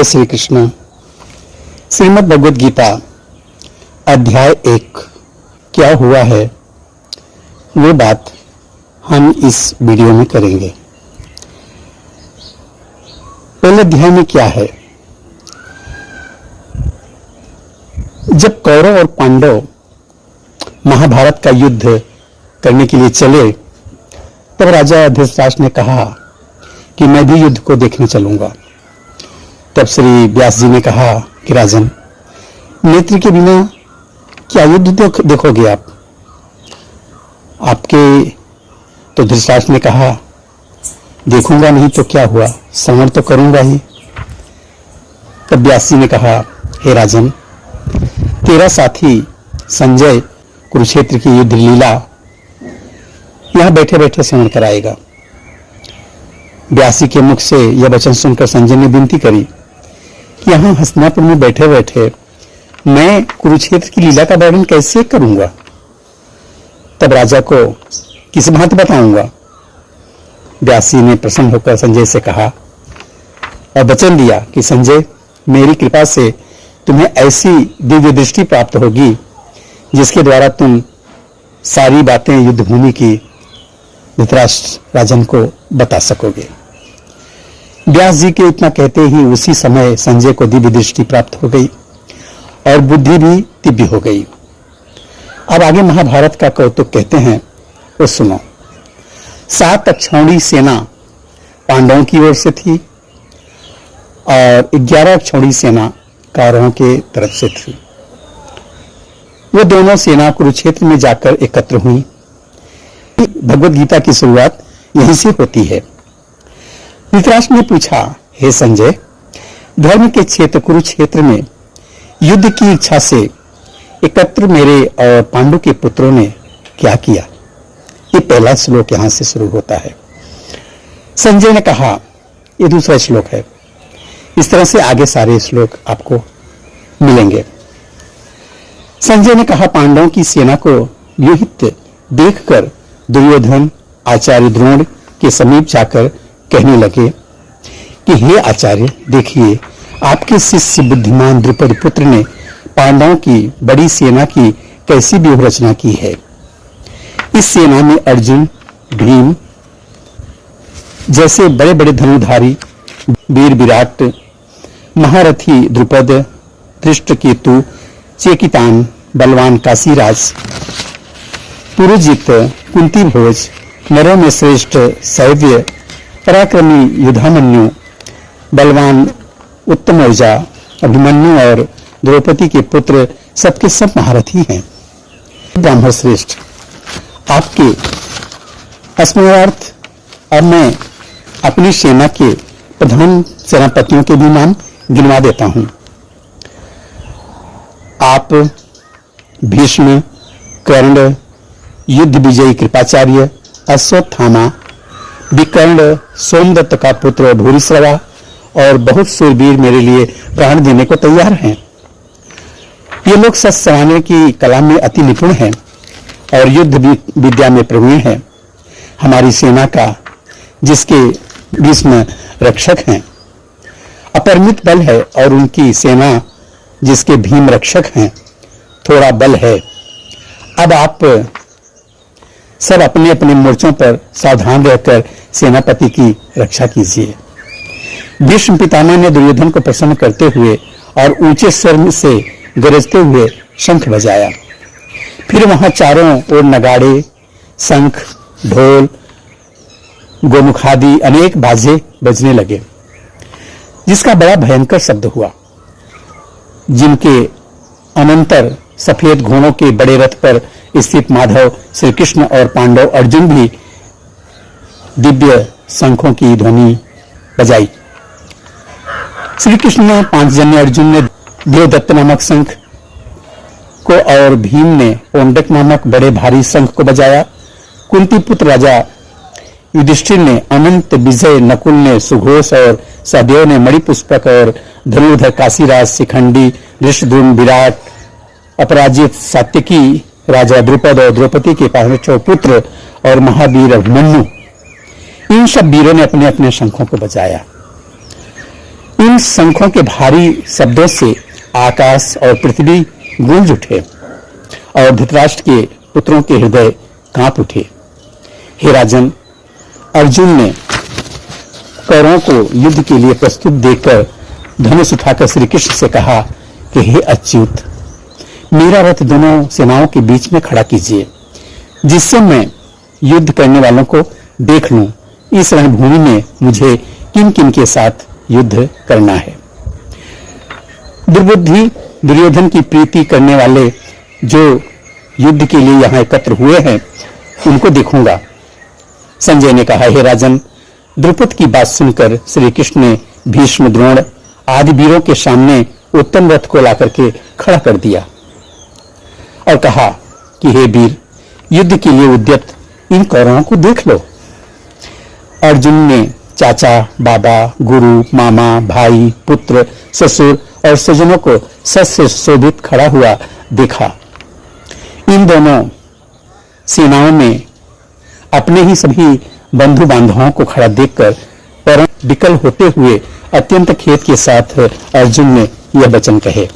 जय श्री कृष्ण। श्रीमद् भगवद गीता अध्याय 1 क्या हुआ है वो बात हम इस वीडियो में करेंगे। पहले अध्याय में क्या है? जब कौरव और पांडव महाभारत का युद्ध करने के लिए चले तब राजा धृतराष्ट्र ने कहा कि मैं भी युद्ध को देखने चलूंगा। तब श्री व्यास जी ने कहा कि राजन, नेत्र के बिना क्या युद्ध देखोगे आप? आपके तो धृतराष्ट्र ने कहा देखूंगा नहीं तो क्या हुआ, श्रवण तो करूंगा ही। तब व्यास जी ने कहा हे राजन, तेरा साथी संजय कुरुक्षेत्र की युद्ध लीला यहां बैठे बैठे श्रवण कराएगा। व्यास जी के मुख से यह वचन सुनकर संजय ने विनती करी कि यहां हस्तिनापुर में बैठे बैठे मैं कुरुक्षेत्र की लीला का वर्णन कैसे करूंगा? तब राजा को किस भांति बताऊंगा? व्यास जी ने प्रसन्न होकर संजय से कहा और वचन दिया कि संजय, मेरी कृपा से तुम्हें ऐसी दिव्य दृष्टि प्राप्त होगी जिसके द्वारा तुम सारी बातें युद्ध भूमि की धृतराष्ट्र राजन को बता सकोगे। व्यास जी के इतना कहते ही उसी समय संजय को दिव्य दृष्टि प्राप्त हो गई और बुद्धि भी दिव्य हो गई। अब आगे महाभारत का कौतुक कहते हैं, वो सुनो। 7 अक्षौणी सेना पांडवों की ओर से थी और 11 अक्षौणी सेना कौरवों के तरफ से थी। वो दोनों सेना कुरुक्षेत्र में जाकर एकत्र हुई। भगवद गीता की शुरुआत यहीं से होती है। धृतराष्ट्र ने पूछा, हे संजय, धर्म के क्षेत्र कुरुक्षेत्र में युद्ध की इच्छा से एकत्र मेरे और पांडु के पुत्रों ने क्या किया? ये पहला श्लोक यहां से शुरू होता है। संजय ने कहा, ये दूसरा श्लोक है। इस तरह से आगे सारे श्लोक आपको मिलेंगे। संजय ने कहा, पांडवों की सेना को व्यूहित देखकर दुर्योधन आचार्य द्रोण के समीप जाकर कहने लगे कि हे आचार्य, देखिए आपके शिष्य बुद्धिमान द्रुपद पुत्र ने पांडवों की बड़ी सेना की कैसी व्यूह रचना की है। इस सेना में अर्जुन, भीम जैसे बड़े बड़े धनुधारी, वीर विराट, महारथी द्रुपद, धृष्टकेतु, चेकितान, बलवान काशीराज, पुरुजित, कुंती भोज, नरों में श्रेष्ठ सैव्य, पराक्रमी युधामन्यु, बलवान उत्तमौजा, अभिमन्यु और द्रौपदी के पुत्र सबके सब महारथी हैं। ब्राह्मण श्रेष्ठ, आपके स्मरणार्थ अब मैं अपनी सेना के प्रधान सेनापतियों के भी नाम गिनवा देता हूं। आप भीष्म, कर्ण, युद्ध विजयी कृपाचार्य, अश्वत्थामा, विकर्ण, सोमदत्त का पुत्र भूरिश्रवा और बहुत सूरवीर मेरे लिए प्राण देने को तैयार हैं। ये लोग शस्त्र चलाने की कला में अति निपुण हैं और युद्ध विद्या में प्रवीण हैं। हमारी सेना का जिसके भीष्म रक्षक हैं अपरिमित बल है और उनकी सेना जिसके भीम रक्षक हैं थोड़ा बल है। अब आप सब अपने अपने मोर्चों पर सावधान रहकर सेनापति की रक्षा कीजिए। भीष्म पितामह ने दुर्योधन को प्रसन्न करते हुए और ऊंचे स्वर से गरजते हुए शंख बजाया। फिर वहां चारों ओर नगाड़े, शंख, ढोल, गोमुखादि अनेक बाजे बजने लगे, जिसका बड़ा भयंकर शब्द हुआ। जिनके अनंतर सफेद घोड़ों के बड़े रथ पर स्थित माधव, श्री कृष्ण और पांडव अर्जुन भी दिव्य शंखों की ध्वनि बजाई। श्री कृष्ण ने पांचजन्य अर्जुन ने देवदत्त नामक शंख को और भीम ने ओंडक नामक बड़े भारी शंख को बजाया। कुंती पुत्र राजा युधिष्ठिर ने अनंत विजय, नकुल ने सुघोष और सहदेव ने मणिपुष्पक और धनुर्धर काशीराज, शिखंडी, धृष्टद्युम्न, विराट, अपराजित, सात्यकी, राजा द्रुपद और द्रौपदी के पांचों पुत्र और महावीर अभिमन्यु, इन सब वीरों ने अपने अपने शंखों को बजाया। इन शंखों के भारी शब्दों से आकाश और पृथ्वी गूंज उठे और धृतराष्ट्र के पुत्रों के हृदय कांप उठे। हे राजन, अर्जुन ने कौरवों को युद्ध के लिए प्रस्तुत देखकर धनुष उठाकर श्री कृष्ण से कहा कि हे अच्युत, मेरा रथ दोनों सेनाओं के बीच में खड़ा कीजिए, जिससे मैं युद्ध करने वालों को देख लूं इस रणभूमि में मुझे किन किन के साथ युद्ध करना है। दुर्बुद्धि दुर्योधन की प्रीति करने वाले जो युद्ध के लिए यहां एकत्र हुए हैं उनको देखूंगा। संजय ने कहा, हे राजन, द्रुपद की बात सुनकर श्री कृष्ण ने भीष्म, द्रोण आदि वीरों के सामने उत्तम रथ को लाकर के खड़ा कर दिया और कहा कि हे वीर, युद्ध के लिए उद्यत इन कौरवों को देख लो। अर्जुन ने चाचा, बाबा, गुरु, मामा, भाई, पुत्र, ससुर और स्वजनों को सच से शोभित खड़ा हुआ देखा। इन दोनों सेनाओं में अपने ही सभी बंधु बांधवों को खड़ा देखकर परम विकल होते हुए अत्यंत खेद के साथ अर्जुन ने यह वचन कहे,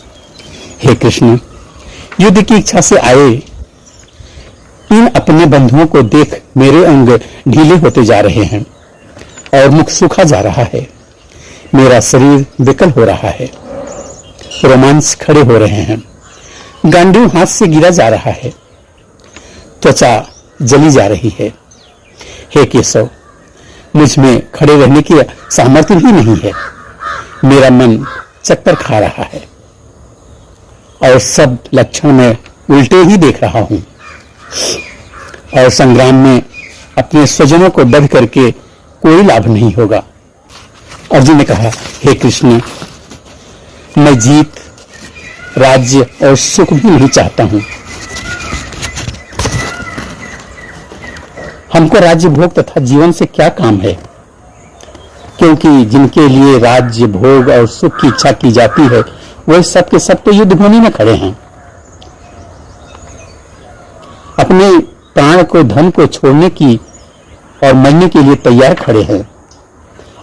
हे कृष्ण, युद्ध की इच्छा से आए इन अपने बंधुओं को देख मेरे अंग ढीले होते जा रहे हैं और मुख सूखा जा रहा है। मेरा शरीर विकल हो रहा है, रोमांच खड़े हो रहे हैं, गांडीव हाथ से गिरा जा रहा है, त्वचा जली जा रही है। हे केशव, मुझ में खड़े रहने की सामर्थ्य भी नहीं है। मेरा मन चक्कर खा रहा है और सब लक्षण में उल्टे ही देख रहा हूं और संग्राम में अपने स्वजनों को वध करके कोई लाभ नहीं होगा। अर्जुन ने कहा, हे कृष्ण, मैं जीत, राज्य और सुख भी नहीं चाहता हूं। हमको राज्य भोग तथा जीवन से क्या काम है, क्योंकि जिनके लिए राज्य भोग और सुख की इच्छा की जाती है वह सब के सब तो युद्ध भूमि में खड़े हैं। अपने प्राण को, धन को छोड़ने की और मरने के लिए तैयार खड़े हैं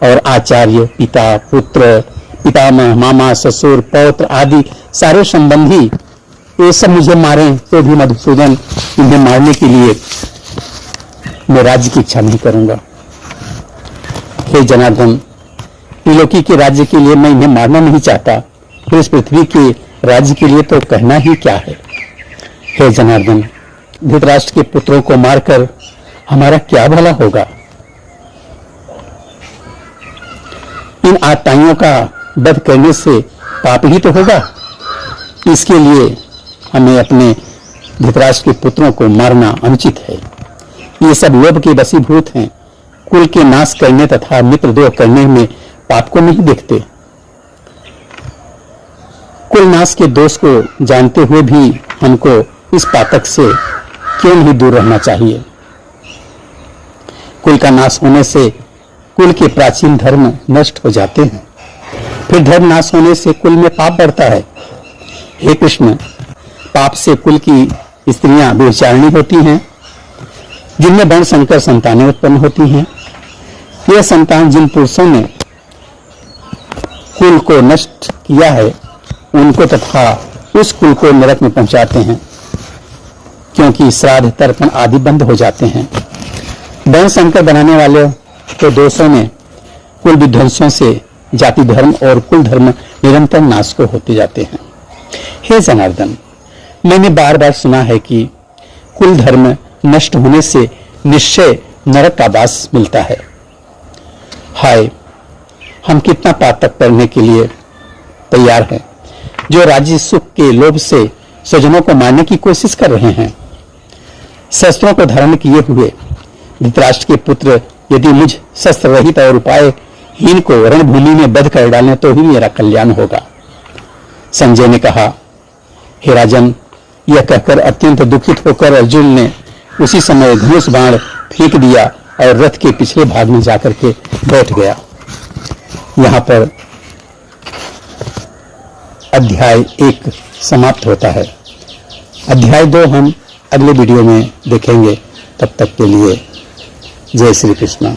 और आचार्य, पिता, पुत्र, पितामह, मामा, ससुर, पौत्र आदि सारे संबंधी ये सब मुझे मारें तो भी मधुसूदन, इन्हें मारने के लिए मैं राज्य की इच्छा नहीं करूंगा। हे जनार्दन, त्रिलोकी के राज्य के लिए मैं इन्हें मारना नहीं चाहता, फिर इस पृथ्वी के राज्य के लिए तो कहना ही क्या है। हे जनार्दन, धृतराष्ट्र के पुत्रों को मारकर हमारा क्या भला होगा। इन आताइयों का वध करने से पाप ही तो होगा। इसके लिए हमें अपने धृतराष्ट्र के पुत्रों को मारना अनुचित है। ये सब लोभ के वशीभूत हैं, कुल के नाश करने तथा मित्रद्रोह करने में पाप को नहीं देखते। कुल नाश के दोष को जानते हुए भी हमको इस पातक से क्यों नहीं दूर रहना चाहिए। कुल का नाश होने से कुल के प्राचीन धर्म नष्ट हो जाते हैं, फिर धर्म नाश होने से कुल में पाप बढ़ता है। हे कृष्ण, पाप से कुल की स्त्रियां व्यभिचारिणी होती हैं, जिनमें वर्ण संकर संतानें उत्पन्न होती हैं। यह संतान जिन पुरुषों ने कुल को नष्ट किया है उनको तथा उस कुल को नरक में पहुंचाते हैं, क्योंकि श्राद्ध, तर्पण आदि बंद हो जाते हैं। वर्ण संकर बनाने वाले के दोषों में कुल विध्वंसों से जाति धर्म और कुल धर्म निरंतर नाश को होते जाते हैं। हे जनार्दन, मैंने बार बार सुना है कि कुल धर्म नष्ट होने से निश्चय नरक का वास मिलता है। हाय, हम कितना पातक करने के लिए तैयार हैं, जो राज्य सुख के लोभ से स्वजनों को मारने की कोशिश कर रहे हैं। शस्त्रों को धारण किए हुए धृतराष्ट्र के पुत्र यदि मुझ शस्त्र रहित और उपायहीन को रणभूमि में बध कर डालें तो ही मेरा कल्याण होगा। संजय ने कहा, हे राजन, यह कहकर अत्यंत दुखित होकर अर्जुन ने उसी समय धनुष बाण फेंक दिया और रथ के पिछले भाग में जाकर के बैठ गया। यहाँ पर अध्याय 1 समाप्त होता है। अध्याय 2 हम अगले वीडियो में देखेंगे। तब तक के लिए जय श्री कृष्ण।